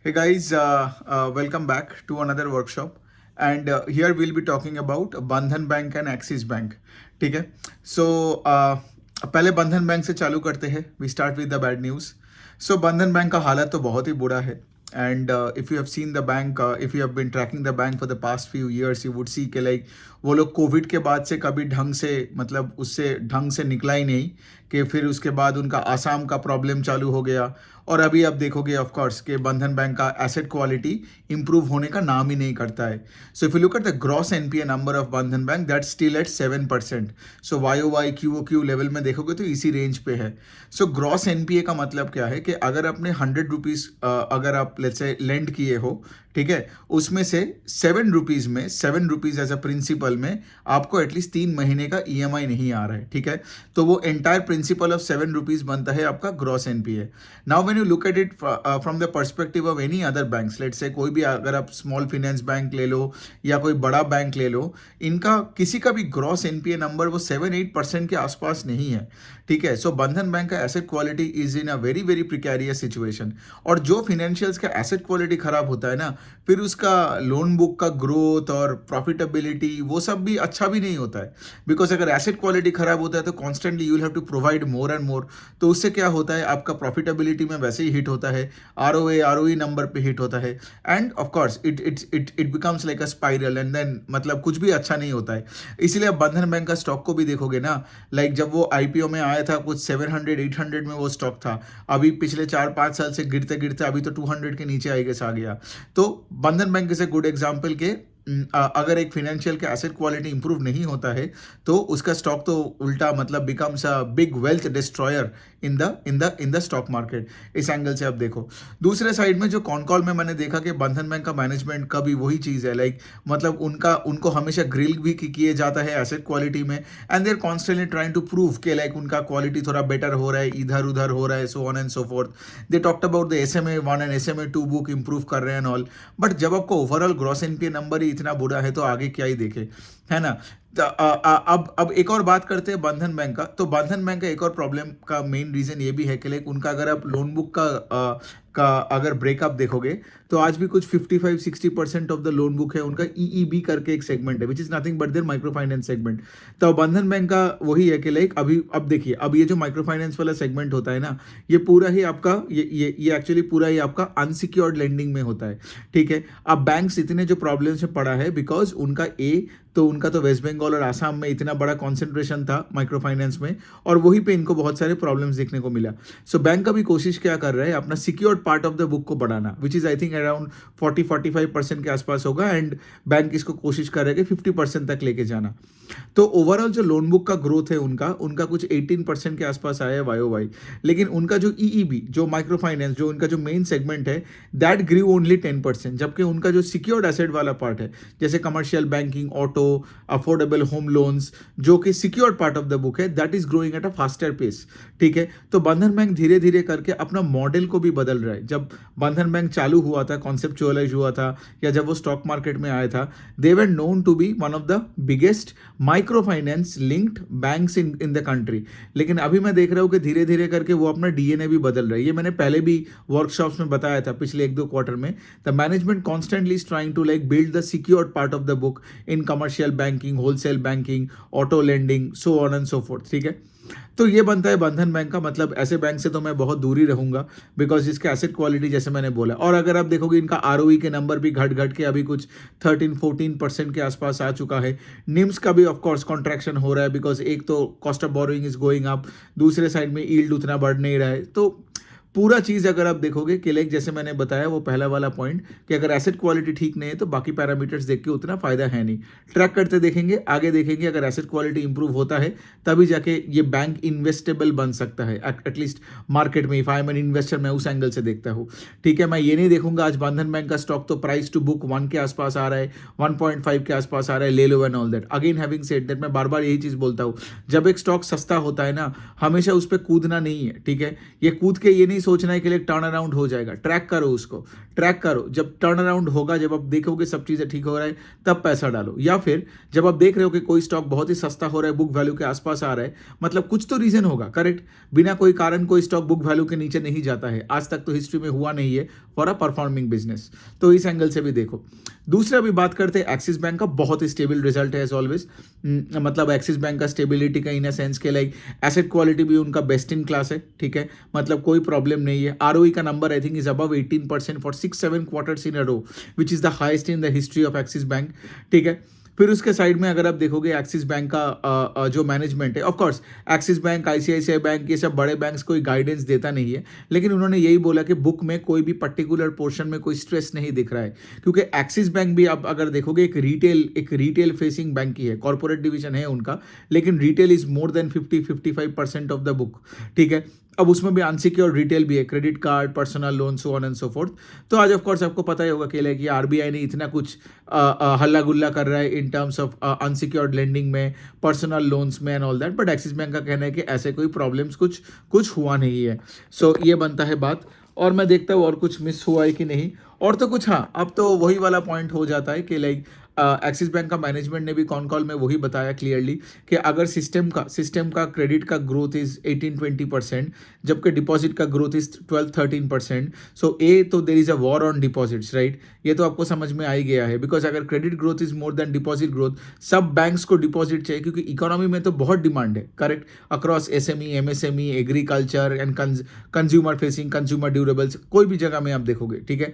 Hey guys, welcome back to another workshop. And here we'll be talking about Bandhan Bank and Axis Bank. ठीक है. So पहले बंधन bank से चालू करते हैं. We start with the bad news. So बंधन बैंक का हालत तो बहुत ही बुरा है. And if you have seen the bank, if you have been tracking the bank for the past few years, you would see कि like वो लोग कोविड के बाद से कभी ढंग से मतलब उससे ढंग से निकला ही नहीं कि फिर उसके बाद उनका आसाम का प्रॉब्लम चालू हो गया. और अभी आप देखोगे ऑफ कोर्स कि बंधन बैंक का एसेट क्वालिटी इंप्रूव होने का नाम ही नहीं करता है. So if you look at the gross NPA number of Bandhan Bank that still at 7%. So Y Q level में देखोगे तो इसी रेंज पे है. सो ग्रॉस एनपीए का मतलब क्या है कि अगर आपने 100 रुपीज़ अगर आप लेट्स से लेंड किए हो, ठीक है, उसमें से 7 रुपीज़ में 7 रुपीज़ एज अ प्रिंसिपल में आपको एटलीस्ट 3 महीने का ईएमआई नहीं आ रहा है. ठीक है, तो वो एंटायर प्रिंसिपल ऑफ 7 रुपीज़ बनता है आपका gross NPA. Now when you look at it from the perspective of any other banks, let's say कोई भी अगर आप स्मॉल फाइनेंस बैंक ले लो या कोई बड़ा बैंक ले लो, इनका किसी का भी ग्रॉस एनपीए नंबर वो 7-8% के आसपास नहीं है. ठीक है, सो बंधन बैंक का asset quality is in a very very precarious situation. और जो फिनेंशियल्स का एसेट क्वालिटी खराब होता है ना, फिर उसका लोन बुक का ग्रोथ और प्रॉफिटेबिलिटी वो सब भी अच्छा भी नहीं होता है. बिकॉज अगर एसेट क्वालिटी खराब होता है तो constantly you will have to provide more and more. तो उससे क्या होता है, आपका प्रॉफिटेबिलिटी में वैसे ही हिट होता है, आरओई नंबर पे हिट होता है. And of course it becomes like a spiral and then मतलब कुछ भी अच्छा नहीं होता है. इसीलिए आप बंधन बैंक का स्टॉक को भी देखोगे ना, लाइक जब वो आईपीओ में आया था कुछ 700-800 में वो स्टॉक था. अभी पिछले 4-5 साल से गिरते गिरते अभी तो 200 के नीचे आ गया. तो Bandhan bank is a good example के अगर एक फिनेंशियल का एसेट क्वालिटी इंप्रूव नहीं होता है तो उसका स्टॉक तो उल्टा मतलब becomes a big wealth destroyer in the stock market. इस एंगल से आप देखो. दूसरे साइड में जो कॉन कॉल में मैंने देखा कि बंधन बैंक का मैनेजमेंट का भी वही चीज़ है, लाइक मतलब उनको हमेशा ग्रिल भी किए जाता है एसेट क्वालिटी में. And they are constantly trying to prove कि लाइक उनका क्वालिटी थोड़ा बेटर हो रहा है, इधर उधर हो रहा है, so on and so forth. They talked about the SMA 1 and SMA 2 book improve कर रहे हैं एंड ऑल. बट जब आपको ओवरऑल ग्रॉस एनपीए नंबर ही इतना बुरा है तो आगे क्या ही देखे, है ना. अब एक और बात करते हैं बंधन बैंक का. तो बंधन बैंक का एक और प्रॉब्लम का मेन रीजन ये भी है कि लाइक उनका अगर आप लोन बुक का अगर ब्रेकअप देखोगे तो आज भी कुछ 55-60% ऑफ द लोन बुक है उनका ईईबी करके एक सेगमेंट है which is nothing but their micro finance segment. तो बंधन बैंक का वही है कि लाइक अभी अब देखिए, अब ये जो माइक्रो फाइनेंस वाला सेगमेंट होता है ना, ये पूरा ही आपका ये एक्चुअली पूरा ही आपका अनसिक्योर्ड लेंडिंग में होता है. ठीक है, अब बैंक्स इतने जो प्रॉब्लम से पड़ा है बिकॉज उनका तो वेस्ट बंगाल और आसाम में इतना बड़ा कॉन्सेंट्रेशन था माइक्रो फाइनेंस में और वहीं पे इनको बहुत सारे प्रॉब्लम्स देखने को मिला. सो बैंक का भी कोशिश क्या कर रहा है, अपना secured part of the book को बढ़ाना, which is I think around 40-45% के आसपास होगा. एंड बैंक इसको कोशिश कर रहा है कि 50% तक लेके जाना. तो ओवरऑल जो लोन बुक का ग्रोथ है उनका कुछ 18% के आसपास आया है वाई. लेकिन उनका जो ईईबी जो माइक्रो फाइनेंस जो उनका जो मेन सेगमेंट है दैट ग्रीव ओनली 10%. जबकि उनका जो सिक्योर्ड एसेट वाला पार्ट है जैसे commercial banking, auto, affordable home loans, जो कि secured part of the book है, that is growing at a faster pace. ठीक है, तो बंधन बैंक धीरे धीरे करके अपना मॉडल को भी बदल रहा है. जब बंधन बैंक चालू हुआ था, कॉन्सेप्चुअलाइज हुआ था, या जब वो स्टॉक मार्केट में आया था, they were known to be one of the biggest micro finance linked banks in the country. लेकिन अभी मैं देख रहा हूँ कि धीरे धीरे करके वो अपना डीएनए भी बदल रहा है. ये मैंने पहले भी वर्कशॉप्स में बताया था पिछले 1-2 क्वार्टर में. The management constantly is trying to like build the secured part of the book in commercial banking, wholesale banking, auto lending, so on and so forth. ठीक है, तो ये बनता है बंधन बैंक का. मतलब ऐसे बैंक से तो मैं बहुत दूर ही रहूंगा बिकॉज इसका एसेट क्वालिटी जैसे मैंने बोला. और अगर आप देखोगे इनका आरओई के नंबर भी घट घट के अभी कुछ 13-14% के आसपास आ चुका है. निम्स का भी ऑफकोर्स कॉन्ट्रैक्शन हो रहा है बिकॉज एक तो cost of borrowing is going up, दूसरे साइड में यील्ड उतना बढ़ नहीं रहा है. तो पूरा चीज़ अगर आप देखोगे कि लाइक जैसे मैंने बताया वो पहला वाला पॉइंट कि अगर एसेट क्वालिटी ठीक नहीं है तो बाकी पैरामीटर्स देख के उतना फायदा है नहीं. ट्रैक करते देखेंगे, आगे देखेंगे, अगर एसेट क्वालिटी इंप्रूव होता है तभी जाके ये बैंक इन्वेस्टेबल बन सकता है एटलीस्ट मार्केट में. If I am an investor मैं उस एंगल से देखता हूँ. ठीक है, मैं ये नहीं देखूंगा आज बंधन बैंक का स्टॉक तो प्राइस टू बुक 1 के आसपास आ रहा है, 1.5 के आसपास आ रहा है, ले लो and all that. Again having said that मैं बार बार यही चीज़ बोलता हूँ, जब एक स्टॉक सस्ता होता है ना, हमेशा उस पर कूदना नहीं है. ठीक है, ये कूद के ये नहीं सोचना है कि लाइक टर्न अराउंड हो जाएगा, ट्रैक करो उसको, ट्रैक करो, जब टर्न अराउंड होगा, जब आप देखोगे सब चीज़ें ठीक हो रहा है तब पैसा डालो। या फिर जब आप देख रहे हो कि कोई स्टॉक बहुत ही सस्ता हो रहा है, बुक वैल्यू के आसपास आ रहा है, मतलब कुछ तो रीजन होगा, करेक्ट। बिना कोई कारण कोई स्टॉक बुक वैल्यू के नीचे नहीं जाता है, आज तक तो हिस्ट्री में हुआ नहीं है फॉर अ परफॉर्मिंग बिजनेस। तो इस एंगल से भी देखो। दूसरा भी बात करते हैं एक्सिस बैंक का, बहुत ही स्टेबल रिजल्ट है एज ऑलवेज। मतलब एक्सिस बैंक का स्टेबिलिटी का इन अ सेंस के लाइक एसेट क्वालिटी भी उनका बेस्ट इन क्लास है, ठीक है, मतलब कोई प्रॉब्लम नहीं है। आरओई का number I think is above 18% for 6-7 quarters in a row, which is the highest in the history of Axis bank, ठीक है। फिर उसके साइड में अगर आप देखोगे एक्सिस बैंक का जो मैनेजमेंट है, of course axis bank, ICICI bank, ये सब बड़े बैंक्स कोई गाइडेंस देता नहीं है, लेकिन उन्होंने यही बोला कि बुक में कोई भी पर्टिकुलर पोर्शन में कोई स्ट्रेस नहीं दिख रहा है, क्योंकि एक्सिस बैंक भी आप अगर देखोगे एक रिटेल फेसिंग बैंक ही है, कॉर्पोरेट डिवीजन है उनका, लेकिन retail is more then 50-55% of the book, ठीक है। अब उसमें भी अनसिक्योर रिटेल भी है, credit card, personal loan, so on and so fourth. तो आज ऑफ कोर्स आपको पता ही होगा कि आरबीआई ने इतना कुछ हल्ला गुल्ला कर रहा है in terms of unsecured lending में, पर्सनल लोन्स में and all that, but axis bank का कहना है कि ऐसे कोई प्रॉब्लम्स कुछ हुआ नहीं है। सो ये बनता है बात, और मैं देखता हूँ और कुछ मिस हुआ है कि नहीं, और तो कुछ, हाँ, अब तो वही वाला पॉइंट हो जाता है कि लाइक एक्सिस बैंक का मैनेजमेंट ने भी कॉन कॉल में वही बताया क्लियरली कि अगर सिस्टम का क्रेडिट का ग्रोथ इज 18-20%, जबकि डिपॉजिट का ग्रोथ इज 12-13%, सो ए तो there is a war on deposits, right. ये तो आपको समझ में आ ही गया है, बिकॉज अगर credit growth is more than deposit growth, सब बैंक्स को डिपॉजिट चाहिए, क्योंकि इकोनॉमी में तो बहुत डिमांड है, correct, across SME, MSME, agriculture and consumer facing, consumer durables, कोई भी जगह में आप देखोगे, ठीक है।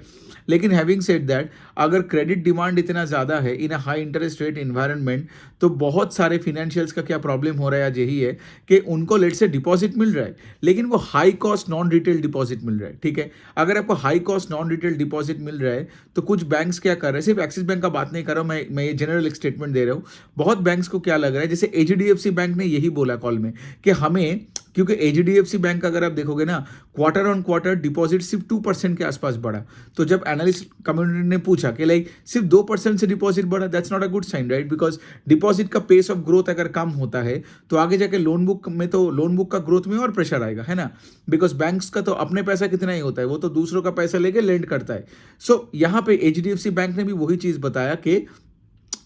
लेकिन हैविंग सेड दैट, अगर क्रेडिट डिमांड इतना ज़्यादा है in a high interest rate environment, तो बहुत सारे फिनेंशियल्स का क्या प्रॉब्लम हो रहा है आज यही है कि उनको लेट से डिपॉजिट मिल रहा है, लेकिन वो high cost non retail deposit मिल रहा है, ठीक है। अगर आपको high cost non retail deposit मिल रहा है, तो कुछ बैंक्स क्या कर रहे हैं, सिर्फ एक्सिस बैंक का बात नहीं कर रहा हूँ मैं ये जनरल एक स्टेटमेंट दे रहा हूँ, बहुत बैंक्स को क्या लग रहा है, जैसे एचडीएफसी बैंक ने यही बोला कॉल में कि हमें, क्योंकि एचडीएफसी बैंक अगर आप देखोगे ना, क्वार्टर ऑन क्वार्टर डिपॉजिट सिर्फ 2% के आसपास बढ़ा, तो जब एनालिस्ट कम्युनिटी ने पूछा कि लाइक सिर्फ 2% से डिपॉजिट बढ़ा, that's not a good sign, right, because deposit का पेस ऑफ ग्रोथ अगर कम होता है तो आगे जाके लोन बुक का ग्रोथ में और प्रेशर आएगा, है ना, बिकॉज बैंक्स का तो अपने पैसा कितना ही होता है, वो तो दूसरों का पैसा लेके लेंड करता है। सो यहाँ पे एचडीएफसी बैंक ने भी वही चीज बताया कि,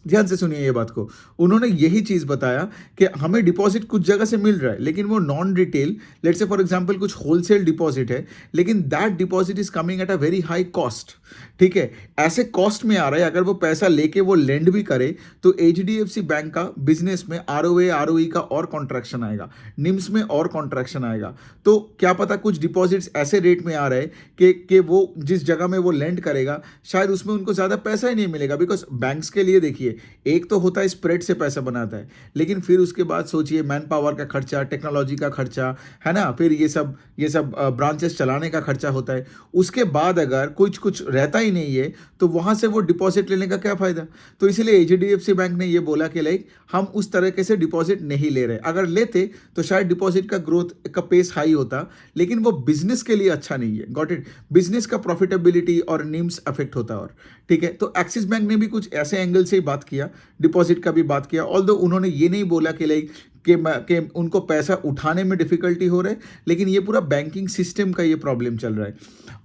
ध्यान से सुनिए ये बात को, उन्होंने यही चीज बताया कि हमें डिपॉजिट कुछ जगह से मिल रहा है, लेकिन वो non retail, let's say for example कुछ होलसेल डिपॉजिट है, लेकिन that deposit is coming at a very high cost, ठीक है, ऐसे कॉस्ट में आ रहा है, अगर वो पैसा लेके वो लेंड भी करे तो एचडीएफसी बैंक का बिजनेस में आरओई का और कॉन्ट्रैक्शन आएगा, निम्स में और कॉन्ट्रैक्शन आएगा। तो क्या पता कुछ डिपॉजिट्स ऐसे रेट में आ रहे हैं कि वो जिस जगह में वो लेंड करेगा शायद उसमें उनको ज़्यादा पैसा ही नहीं मिलेगा, बिकॉज बैंक्स के लिए देखिए, एक तो होता है स्प्रेड से पैसा बनाता है, लेकिन फिर उसके बाद सोचिए मैन पावर का खर्चा, टेक्नोलॉजी का खर्चा, है ना, फिर ये सब ब्रांचेस चलाने का खर्चा होता है, उसके बाद अगर कुछ रहता ही नहीं है तो वहां से वो डिपॉजिट लेने का क्या फायदा। तो इसीलिए एचडीएफसी बैंक ने ये बोला कि लाइक हम उस तरीके से डिपॉजिट नहीं ले रहे, अगर लेते तो शायद डिपॉजिट का ग्रोथ का पेस हाई होता, लेकिन वो बिजनेस के लिए अच्छा नहीं है, गॉट इट, बिजनेस का प्रॉफिटेबिलिटी और निम्स अफेक्ट होता और, ठीक है। तो एक्सिस बैंक ने भी कुछ ऐसे एंगल से ही बात किया, डिपॉजिट का भी बात किया, ऑल्दो उन्होंने ये नहीं बोला कि लाइक कि उनको पैसा उठाने में डिफिकल्टी हो रहा है, लेकिन ये पूरा बैंकिंग सिस्टम का ये प्रॉब्लम चल रहा है।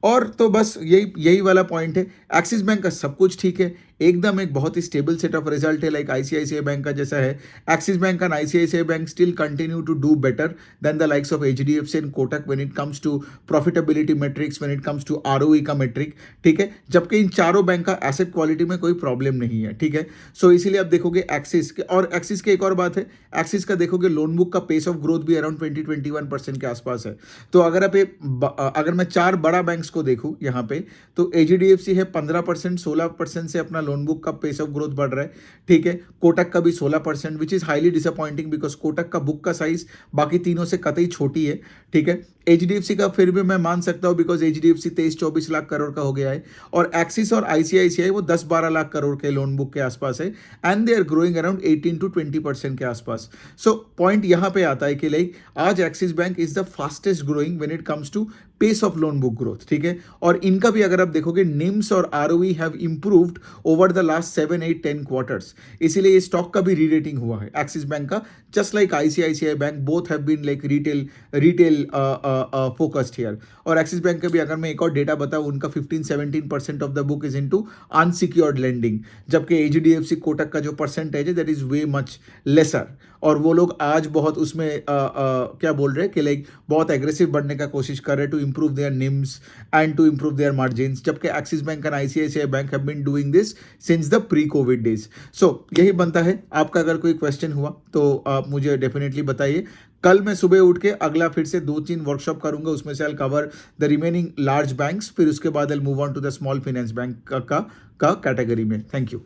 और तो बस यही वाला पॉइंट है, एक्सिस बैंक का सब कुछ ठीक है, एकदम एक बहुत ही स्टेबल सेट ऑफ रिजल्ट है, लाइक आईसीआईसीआई बैंक का जैसा है। Axis bank and ICICI bank still continue to do better than the likes of HDFC and Kotak when it comes to profitability metrics, when it comes to ROE का metric, ठीक है, जबकि इन चारों bank का asset quality में कोई problem नहीं है, ठीक है। सो इसीलिए आप देखोगे एक्सिस के, और एक्सिस की एक और बात है, एक्सिस का देखोगे लोन बुक का पेस ऑफ ग्रोथ भी अराउंड 20-21% के आसपास है। तो अगर मैं चार बड़ा बैंक्स को देखूं यहाँ पे, तो एचडीएफसी है 15%, 16% से अपना लोन बुक का पेस ऑफ ग्रोथ बढ़ रहा है, ठीक है। कोटक का भी 16%, which is highly disappointing because Kotak का बुक का साइज बाकी तीनों से कतई छोटी है, ठीक है। एचडीएफसी का फिर भी मैं मान सकता हूं बिकॉज एचडीएफसी 23-24 लाख करोड़ का हो गया है, और एक्सिस और आईसीआईसीआई वो 10-12 लाख करोड़ के लोन बुक के आसपास है, and they are growing around 18-20% के आसपास। सो पॉइंट यहां पे आता है कि लाइक आज Axis bank is the fastest growing when it comes to pace of loan book growth, ठीक है। और इनका भी अगर आप देखोगे निम्स और ROE have improved over the last 7, 8, 10 quarters, इसीलिए ये स्टॉक का भी री रेटिंग हुआ है एक्सिस बैंक का, just like ICICI bank, both have been like retail focused here. और एक्सिस बैंक का भी अगर मैं एक और डेटा बताऊं, उनका 15-17% of the book is into unsecured lending, जबकि एचडीएफसी कोटक का जो परसेंटेज है that is way much laser. और वो लोग आज बहुत उसमें क्या बोल रहे हैं कि लाइक बहुत एग्रेसिव बढ़ने का कोशिश कर रहे हैं to improve their NIMs and to improve their margins, जबकि Axis bank and ICICI Bank have been doing this since the pre COVID days. सो यही बनता है। आपका अगर कोई क्वेश्चन हुआ तो आप मुझे डेफिनेटली बताइए। कल मैं सुबह उठ के अगला फिर से 2-3 वर्कशॉप करूंगा, उसमें से I cover the remaining large banks, फिर उसके बाद I move on to the small finance bank का कैटेगरी में। Thank you.